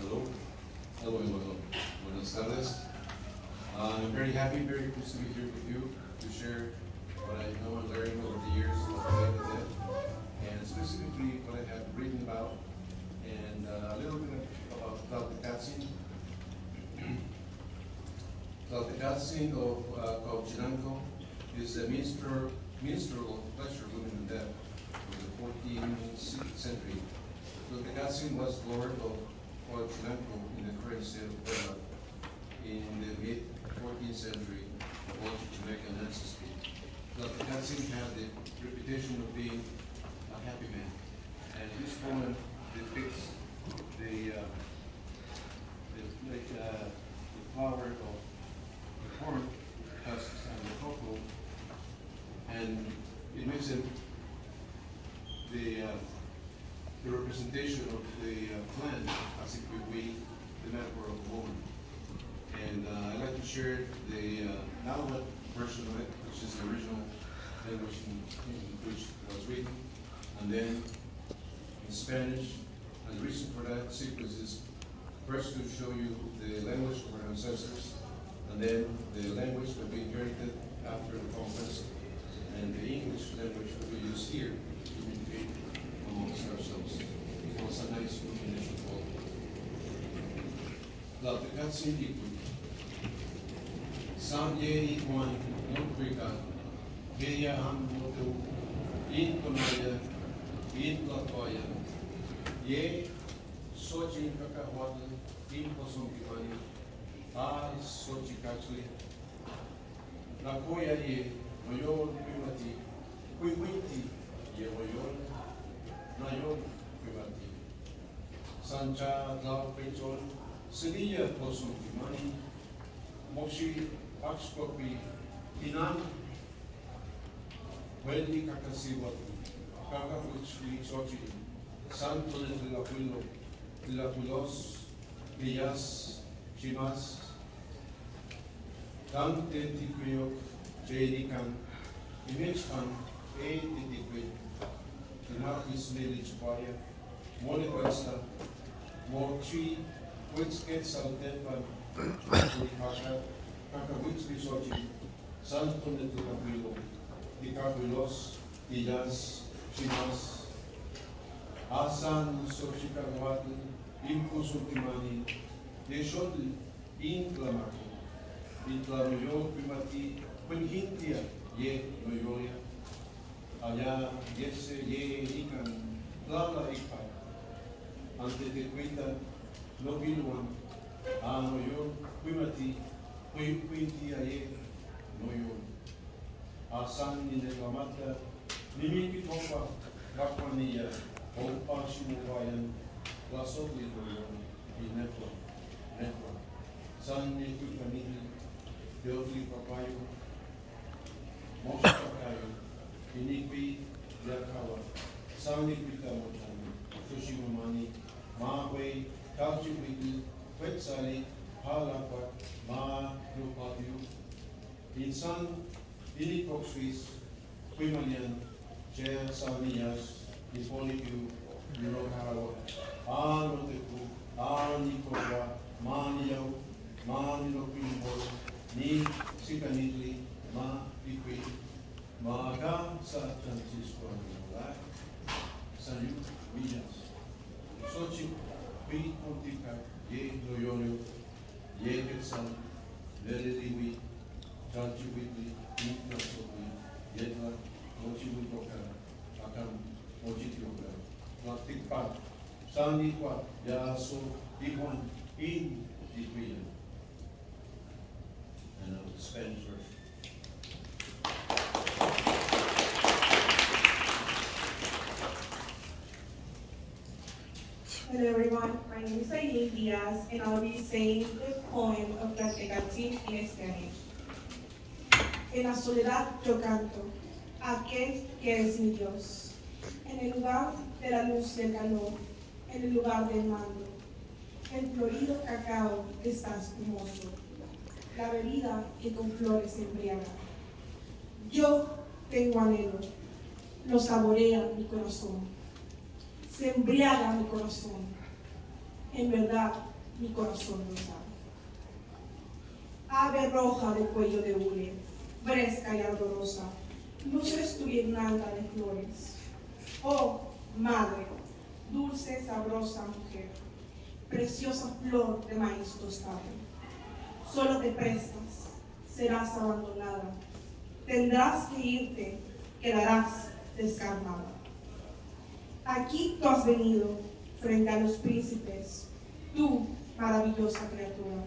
Hello. Hello, hello. Buenas tardes. I'm very happy, very pleased to be here with you to share what I know and learned over the years of the dead, and specifically what I have written about, and a little bit about Tlaltecaltzin. Tlaltecaltzin of Cuauhtinanco is a minstrel of pleasure, women, and death of the 14th century. Tlaltecaltzin was lord of Cuauhtinanco in the current state of Puebla in the mid-14th century of Chichimecan ancestry. Tlaltecaltzin had the reputation of being a happy man, and this poem depicts the flower of the corn husks and the cocoa, and it makes it the representation of the plant as if we the metaphor of a woman. And I'd like to share the Nahuatl version of it, which is the original language in which it was written, and then in Spanish. And the reason for that sequence is first to show you the language of our ancestors, and then the language that we inherited after the conquest, and the English language that we use here to communicate amongst ourselves. It was a nice combination of all. Tlaltecaltzin Ikwi. Sam ye ikwan nukvika, geya han motu, in konaya, in tlatoya, ye sochin kakahuatl, in posongivani, al sochicachli, la koya ye, mayor pimati, kuiwinti, ye mayor, mayor pimati. Sancha tlau pechon, sedilla posongivani, moshi Axcopi, Tinan, Weldi Kakasiwati, Kakafuchli Sochi, Santo de Tlapulos, Villas, Chimas, Dante Tiquio, Jadikan, Imechkan, A. Titiquid, Tinakis Village Paya, Monequesta, Mochi, Whitskets Altepan, Puripaca, Kakawitzli Sochi, Santo de Tlapuilo, Ticapulos, Villas, Chimas, Asan Xochicalhuatl, Impusultimani, Yeshotl, Intlamaco, Intlamoyo Pimati, Quinquintia, Ye Noyoya, Allá Yese, Ye Ican, Tlala Ipai, Ante Tequita, Nobiluan, Anoyo Pimati, Quinquintia Ye Noyo, Asan Nineclamata, Nimiki Topa, Rakwania, Opa Shimuwayan, Lasotli Noyon, Inetwa, San Nitukanini, Deotli Papayo, Mosha Papayo, Inipi Yakawa, San Nipita Mochani, Sushimamani, Mahwe, Kalchiwiki, Quetzali, Halapa, Ma Lupatiyu, Insan, Inipoxis, Quimanian, Jea Sanias, Nipolipiu, Nirokawa, Anoteku, Anikowa, Manio, Manilopimbo, Ni Sikanitli, Ma Iqui, Maga Sa Francisco Anilai, Sayu Villas, Sochi, Pi Pontica, Ye Loyorio, Ye Quetzal, Verediwi, Chalchiwitli, Intrasopi, Yetla, Mochiwitoka, Akam, Mochitioka, Tlalticpac, Sandiquat, Yaso, Iwan, in Iquian. And now the Spanish version. Hello everyone, my name is Aileen Diaz and I'll be saying the poem of Tlaltecaltzin in Spanish. En la soledad yo canto, aquel que es mi Dios. En el lugar de la luz del calor, en el lugar del mando. El florido cacao está espumoso, la bebida que con flores embriaga. Yo tengo anhelo, lo saborea mi corazón. Se embriaga mi corazón. En verdad, mi corazón lo sabe. Ave roja de cuello de hule, fresca y ardorosa, luces tu guirnalda de flores. Oh, madre, dulce, sabrosa mujer, preciosa flor de maíz tostado, solo te prestas, serás abandonada, tendrás que irte, quedarás descarnada. Aquí tú has venido, frente a los príncipes, tú, maravillosa criatura.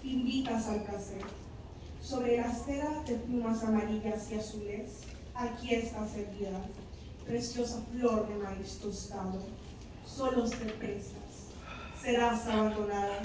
Invitas al placer. Sobre la estera de plumas amarillas y azules, aquí estás servida, preciosa flor de maíz tostado. Solo te prestas, serás abandonada,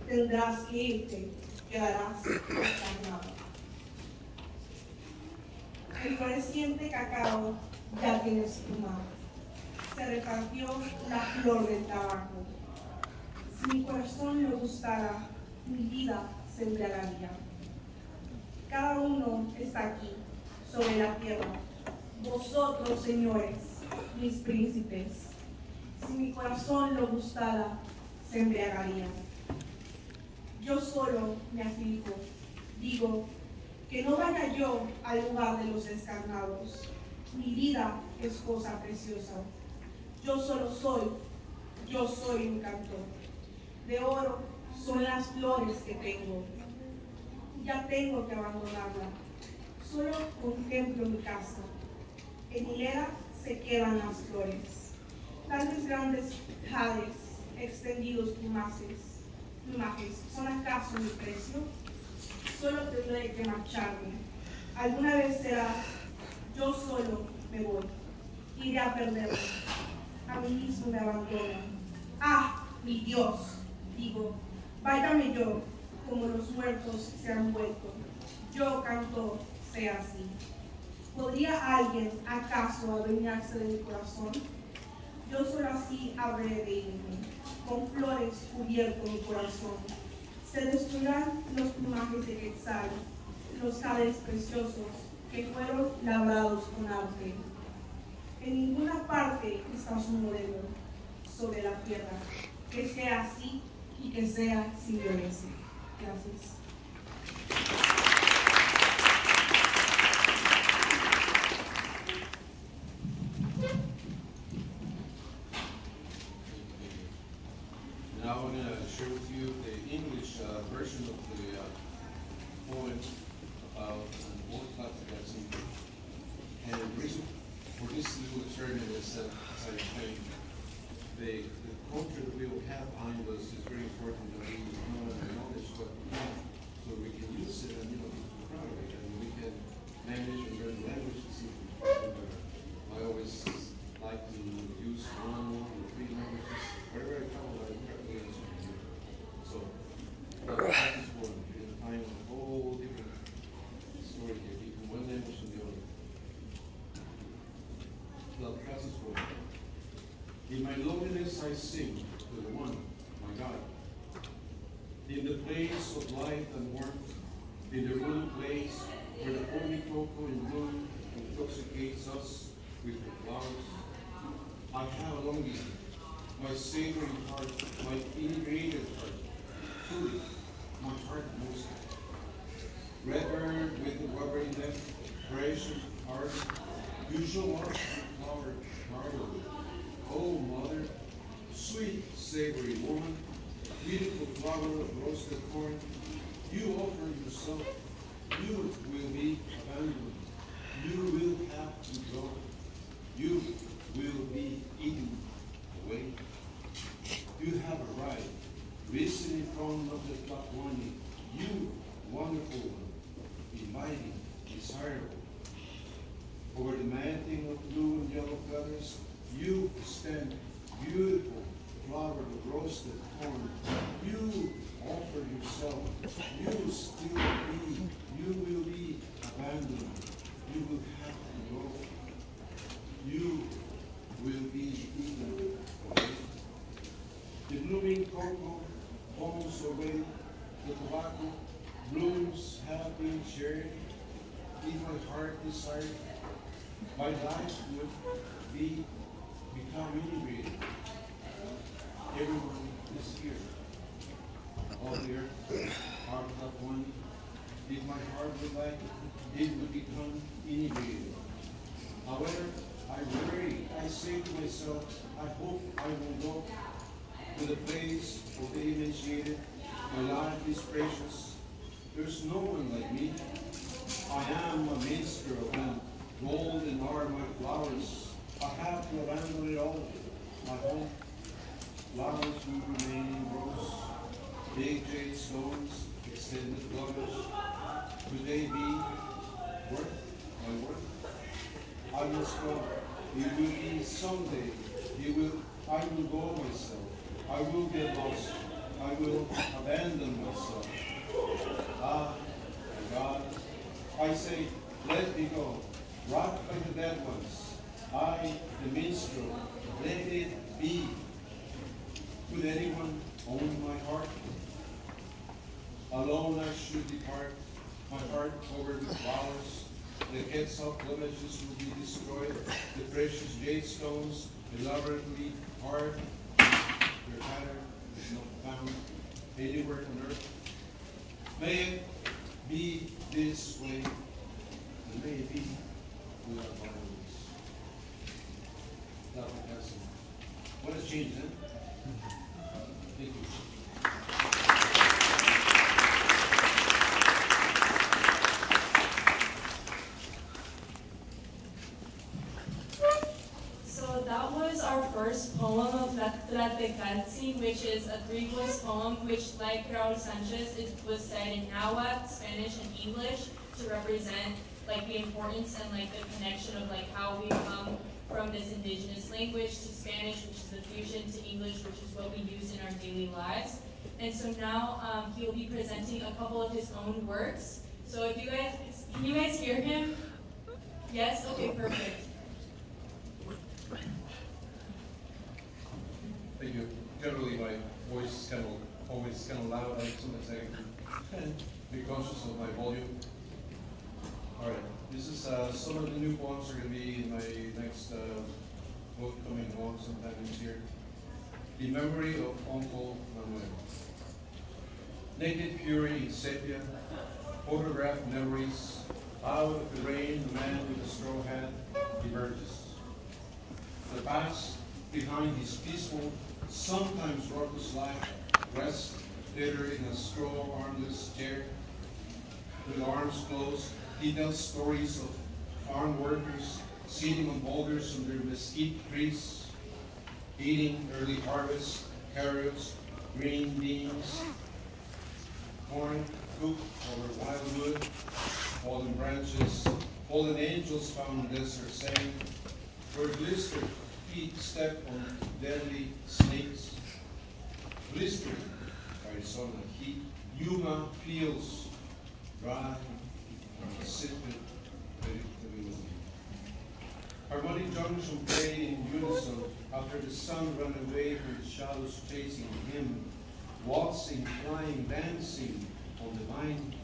tendrás que irte, quedarás descarnada. El floreciente cacao ya tiene espuma. Se repartió la flor del tabaco. Si mi corazón lo gustara, mi vida se embriagaría. Cada uno está aquí, sobre la tierra. Vosotros, señores, mis príncipes, si mi corazón lo gustara, se embriagaría. Yo solo me aflijo, digo, que no vaya yo al lugar de los descarnados. Mi vida es cosa preciosa. Yo soy un cantor. De oro son las flores que tengo. Ya tengo que abandonarla. Solo contemplo mi casa. En hilera se quedan las flores. Tales grandes jades, extendidos plumajes, ¿son acaso mi precio? Solo tendré que marcharme. Alguna vez será, yo solo me voy. Iré a perderme. A mí mismo me abandono. ¡Ah, mi Dios! Digo, váyame yo, como los muertos se han vuelto. Yo, cantor, sea así. ¿Podría alguien acaso adueñarse de mi corazón? Yo solo así habré de irme, con flores cubierto mi corazón. Se destruirán los plumajes de quetzal, los jades preciosos que fueron labrados con arte. En ninguna parte está su modelo sobre la tierra. Que sea así y que sea sin violencia. Gracias. Now I'm going to share with you the English version of the poem about an old Tlaxcaltecatzi. And the reason for this little experiment is that, as I explained, the culture that we will have behind us is very important that we know and acknowledge what we have so we can use it and, be proud of it, and we can manage and learn the language to see if we can do better. I always like to use one or three languages. Wherever I travel, I practically answer to you. So, practice one. You're going to find a whole different story here, from one language to the other. Practice one. In my loneliness I sing to the one, my God. In the place of light and warmth, in the rural place where the holy cocoa in bloom intoxicates us with her flowers, I have a longing, my savory heart, my integrated heart, truly, my heart most. Red bird with the rubbery neck, precious heart, usual mark flower garden. Oh, mother, sweet, savory woman, beautiful flower of roasted corn, you offer yourself, you will be abandoned, you will have to go, you will be eaten away. You have arrived, risen in front of the Tlacuani, you, wonderful one, inviting, desirable. Over the matting of blue and yellow feathers, you stand, beautiful flower of roasted corn. You offer yourself. You still be. You will be abandoned. You will have to go. You will be eaten away. The blooming cocoa almost already. The tobacco blooms have been shared. If my heart desired, my life would become integrated. Everyone is here. all the earth, heart of one. If my heart would like it would become inebriated. However, I say to myself, I hope I will go to the place of the initiated. My life is precious. There's no one like me. I am a minstrel, and golden are my flowers. I have to abandon it all. My home. Flowers will remain in rows. Big jade stones, extended flowers. Will they be worth my worth? I must go. You will be someday. I will go myself. I will get lost. I will abandon myself. Ah, my God. I say, let me go. Rocked by the dead ones. I, the minstrel, let it be. Could anyone own my heart? Alone I should depart, my heart covered with flowers. The Quetzal villages will be destroyed, the precious jade stones elaborately carved. Their pattern is not found anywhere on earth. May it be this way, and may it be without violence. That would have some. What a change, then? Thank you. So that was our first poem of Tlatequetzin, which is a three-voice poem, which, like Raul Sanchez, it was said in Nahuatl, Spanish, and English to represent like the importance and like the connection of like how we come from this indigenous language to Spanish, which is the fusion, to English, which is what we use in our daily lives. And so now he'll be presenting a couple of his own works. So if you guys, can you guys hear him? Yes? Okay, perfect. Thank you. Generally, my voice is always kind of loud. I sometimes I can be conscious of my volume. All right. This is some of the new poems are going to be in my next book coming along sometime this year. In memory of Uncle Manuel. Naked fury in sepia, photographed memories. Out of the rain, the man with the straw hat emerges. The past behind his peaceful, sometimes raucous life rests later in a straw armless chair. With arms closed, he tells stories of farm workers sitting on boulders under mesquite trees, eating early harvest, carrots, green beans, corn cooked over wildwood, fallen branches, fallen angels found in desert sand, where blistered feet step on deadly snakes. Blistered Arizona heat, Yuma fields dry, insipid predictability. Harmonic junction played in unison after the sun ran away from the shadows chasing him, waltzing, flying, dancing on the vine,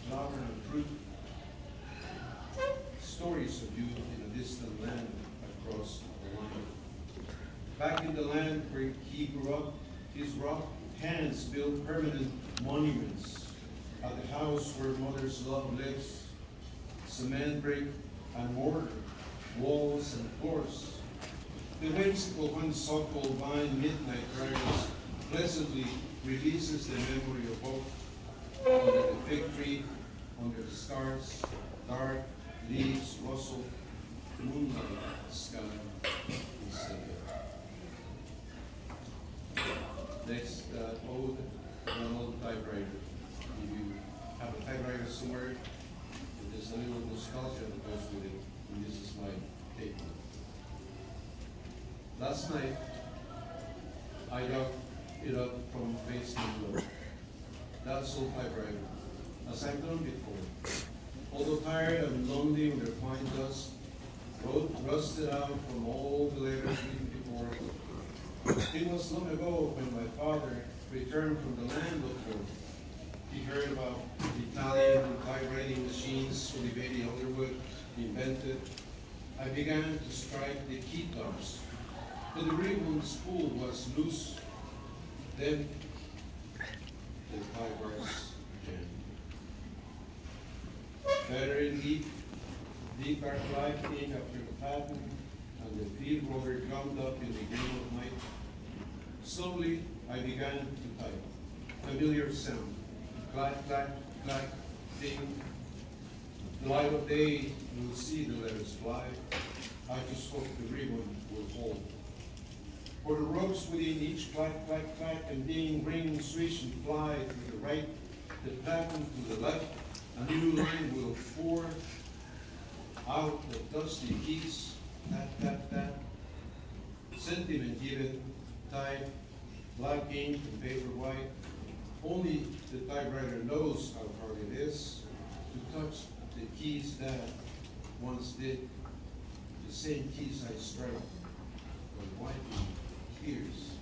flower and fruit. Stories of youth in a distant land across the line. Back in the land where he grew up, his rough hands built permanent monuments at the house where mother's love lives. Cement, brick, and mortar, walls and floors. The whimsical honeysuckle vine midnight prayers pleasantly releases the memory of hope. Under the fig tree, under the stars, dark leaves rustle, moonlight, sky, and sea. Next, ode, an old typewriter. If you have a typewriter somewhere, there's a little nostalgia that goes with it, and this is my take. Last night, I dug it up from basement below. That's old typewriter, as I've done before. Although tired and lonely with their fine dust, rusted out from all the letters written before. It was long ago when my father returned from the land of hope. He heard about Italian typewriting machines Olivetti Underwood invented. I began to strike the key tops, but the ribbon spool was loose. Then the 5 bars jam. Better indeed, deep dark light came after the pattern, and the field roller drummed up in the gloom of night. Slowly, I began to type. Familiar sound. Clack, clack, clack, ding. The light of day will see the letters fly. I just hope the ribbon will hold. For the ropes within each clack, clack, clack, and ding, ring, swish, and fly to the right, the pattern to the left, a new line will pour out the dusty keys, tap, tap, tap. Sentiment given, type, black ink and paper white. Only the typewriter knows how hard it is to touch the keys that once did, the same keys I strike when wiping tears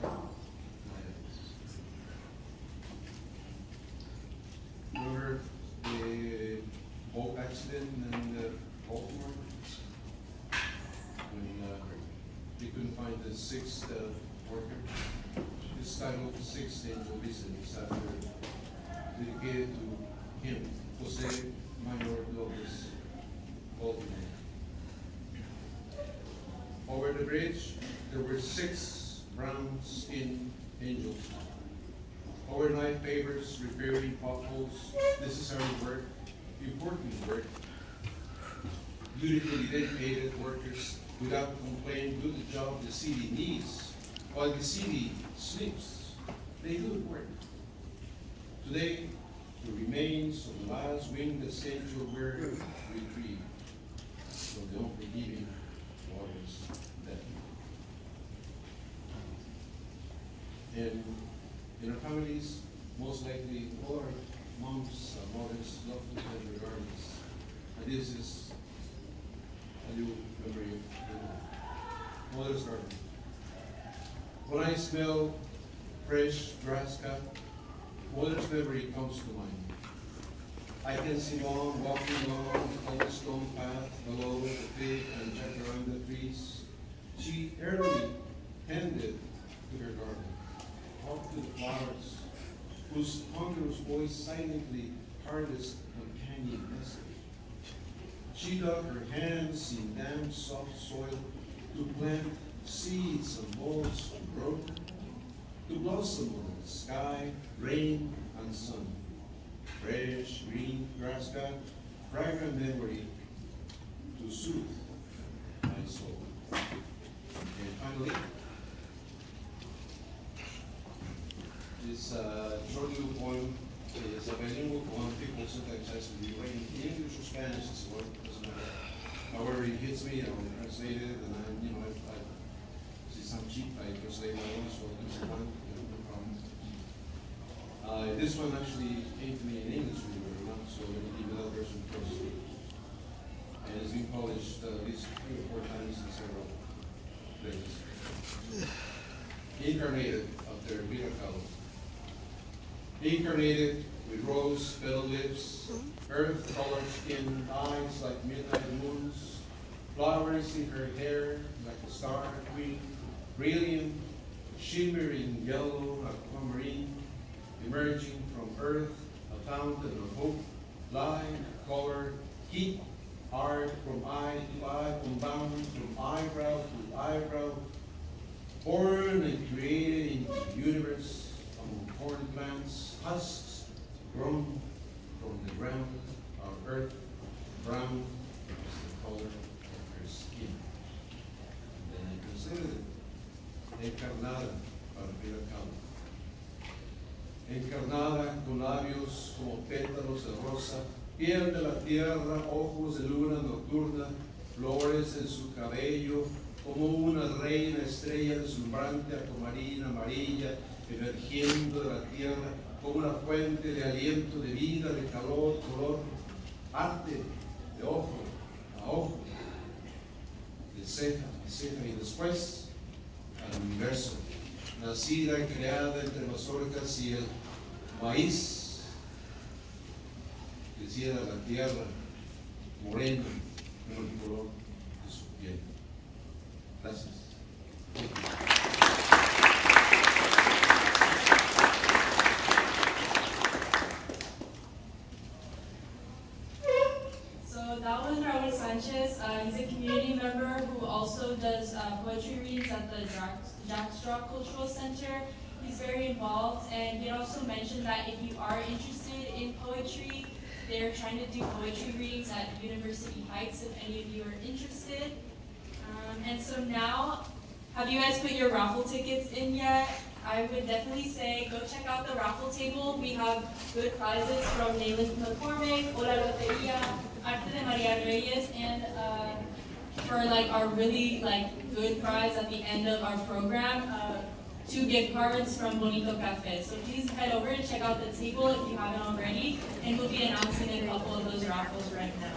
from my eyes. Remember the boat accident in Baltimore? When they couldn't find the 6th worker? This title, Sixth Angel Business, after dedicated to him, Jose Manuel Lopez, Baltimore. Over the bridge, there were 6 brown-skinned angels. Overnight favors, repairing potholes, necessary work, important work. Beautifully dedicated workers without complaint do the job the city needs. While the city sleeps, they do the work. Today, the remains of the last winged sanctuary retrieved from the unforgiving waters of death. And in our families, most likely all our moms and mothers love to tend their gardens. And this is a new memory of Mother's Garden. When I smell fresh grass cut, Mother's memory comes to mind. I can see Mom walking along the cobblestone path below the big and jacaranda trees. She early tended to her garden, talked to the flowers, whose ponderous voice silently harnessed companion message. She dug her hands in damp, soft soil to plant seeds and bulbs to grow, to blossom on the sky, rain, and sun. Fresh, green grass cut, fragrant memory to soothe my soul. And finally, this short little poem is a bilingual poem. People sometimes ask me, "Wait, in English or Spanish?" It's what doesn't matter. However, it hits me, I'll translate it, and I see some cheap, I translate my own, so it's one, no problem. This one actually came to me in English, so let me give you that version first. And it's been published at least 3 or 4 times in several places. Incarnated after Frida Kahlo. Incarnated with rose petal lips, earth-colored skin, eyes like midnight moons, flowers in her hair like a star queen, brilliant, shimmering yellow aquamarine, emerging from earth, a fountain of hope, light, color, heat, art from eye to eye, unbound from eyebrow to eyebrow, born and created into the universe among corn plants, husks grown from the ground of earth, brown is the color of her skin. And then I considered it, encarnada para Frida Kahlo. Encarnada con labios como pétalos de rosa, piel de la tierra, ojos de luna nocturna, flores en su cabello, como una reina estrella deslumbrante, acuamarina, amarilla, emergiendo de la tierra, como una fuente de aliento, de vida, de calor, color, arte, de ojo a ojo, de ceja a ceja, y después al universo, nacida y creada entre mazorcas y el maíz, creciera la tierra, morena como el color de su piel. Gracias. the Jack Straw Cultural Center. He's very involved, and he also mentioned that if you are interested in poetry, they're trying to do poetry readings at University Heights if any of you are interested. And so now, have you guys put your raffle tickets in yet? I would definitely say go check out the raffle table. We have good prizes from Nayland McCormick, Ola Loteria, Arte de Maria Reyes, and for like our really like good prize at the end of our program, 2 gift cards from Bonito Cafe. So please head over and check out the table if you haven't already, and we'll be announcing a couple of those raffles right now.